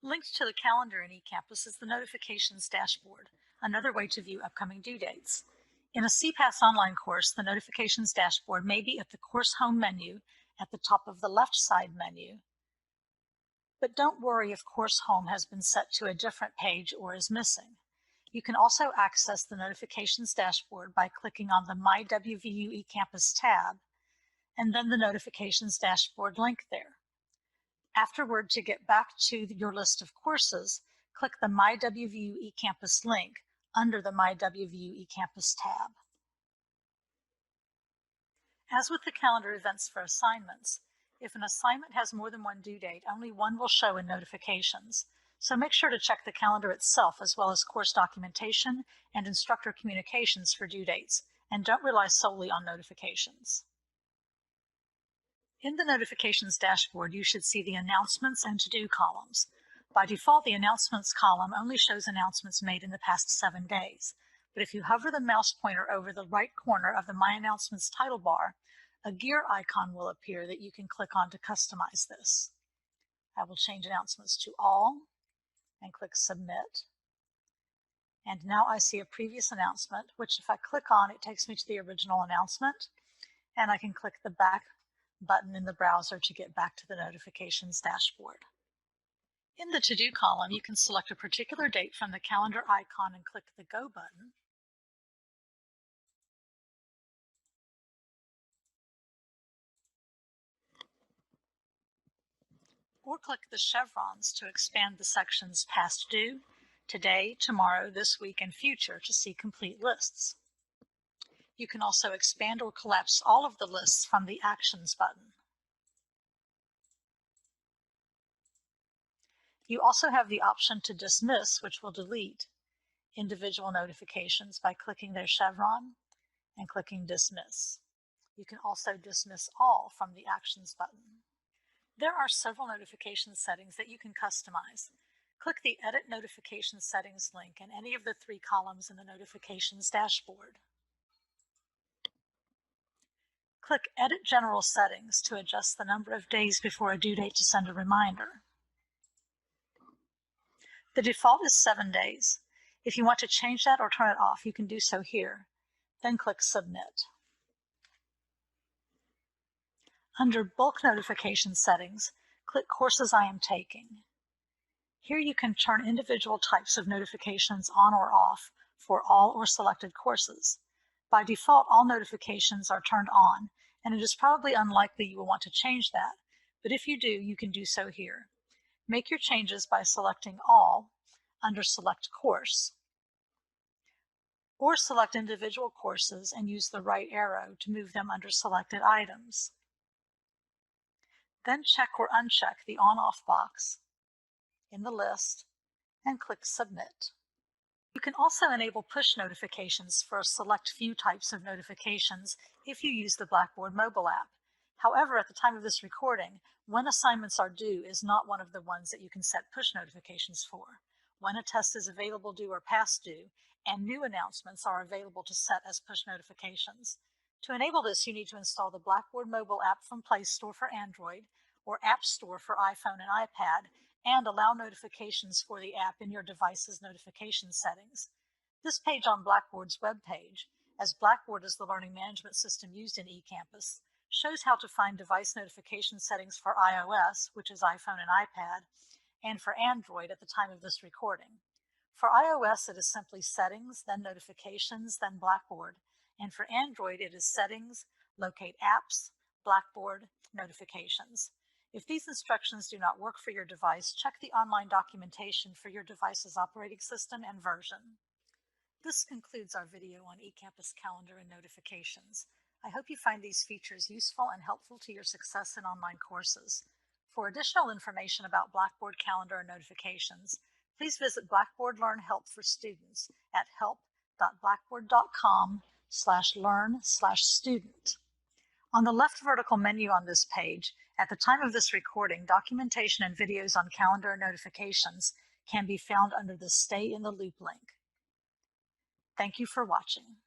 Linked to the calendar in eCampus is the Notifications dashboard, another way to view upcoming due dates. In a CPAS online course, the Notifications dashboard may be at the course home menu at the top of the left side menu. But don't worry if course home has been set to a different page or is missing. You can also access the Notifications dashboard by clicking on the My WVU eCampus tab and then the Notifications dashboard link there. Afterward, to get back to your list of courses, click the My WVU eCampus link under the My WVU eCampus tab. As with the calendar events for assignments, if an assignment has more than one due date, only one will show in Notifications. So make sure to check the calendar itself as well as course documentation and instructor communications for due dates, and don't rely solely on Notifications. In the Notifications dashboard, you should see the Announcements and To-Do columns. By default, the Announcements column only shows announcements made in the past 7 days. But if you hover the mouse pointer over the right corner of the My Announcements title bar, a gear icon will appear that you can click on to customize this. I will change Announcements to All and click Submit. And now I see a previous announcement, which if I click on, it takes me to the original announcement, and I can click the back button in the browser to get back to the Notifications dashboard. In the To-Do column, you can select a particular date from the calendar icon and click the Go button. Or click the chevrons to expand the sections Past Due, Today, Tomorrow, This Week, and Future to see complete lists. You can also expand or collapse all of the lists from the Actions button. You also have the option to dismiss, which will delete individual notifications by clicking their chevron and clicking Dismiss. You can also dismiss all from the Actions button. There are several notification settings that you can customize. Click the Edit Notification Settings link in any of the 3 columns in the Notifications dashboard. Click Edit General Settings to adjust the number of days before a due date to send a reminder. The default is 7 days. If you want to change that or turn it off, you can do so here. Then click Submit. Under Bulk Notification Settings, click Courses I am taking. Here you can turn individual types of notifications on or off for all or selected courses. By default, all notifications are turned on, and it is probably unlikely you will want to change that, but if you do, you can do so here. Make your changes by selecting All under Select Course, or select individual courses and use the right arrow to move them under Selected Items. Then check or uncheck the On-Off box in the list and click Submit. You can also enable push notifications for a select few types of notifications if you use the Blackboard mobile app. However, at the time of this recording, when assignments are due is not one of the ones that you can set push notifications for. When a test is available due or past due, and new announcements are available to set as push notifications. To enable this, you need to install the Blackboard mobile app from Play Store for Android or App Store for iPhone and iPad, and allow notifications for the app in your device's notification settings. This page on Blackboard's web page, as Blackboard is the learning management system used in eCampus, shows how to find device notification settings for iOS, which is iPhone and iPad, and for Android at the time of this recording. For iOS, it is simply Settings, then Notifications, then Blackboard, and for Android, it is Settings, Locate Apps, Blackboard, Notifications. If these instructions do not work for your device, check the online documentation for your device's operating system and version. This concludes our video on eCampus Calendar and Notifications. I hope you find these features useful and helpful to your success in online courses. For additional information about Blackboard Calendar and Notifications, please visit Blackboard Learn Help for Students at help.blackboard.com/learn/student. On the left vertical menu on this page, at the time of this recording, documentation and videos on calendar and notifications can be found under the Stay in the Loop link. Thank you for watching.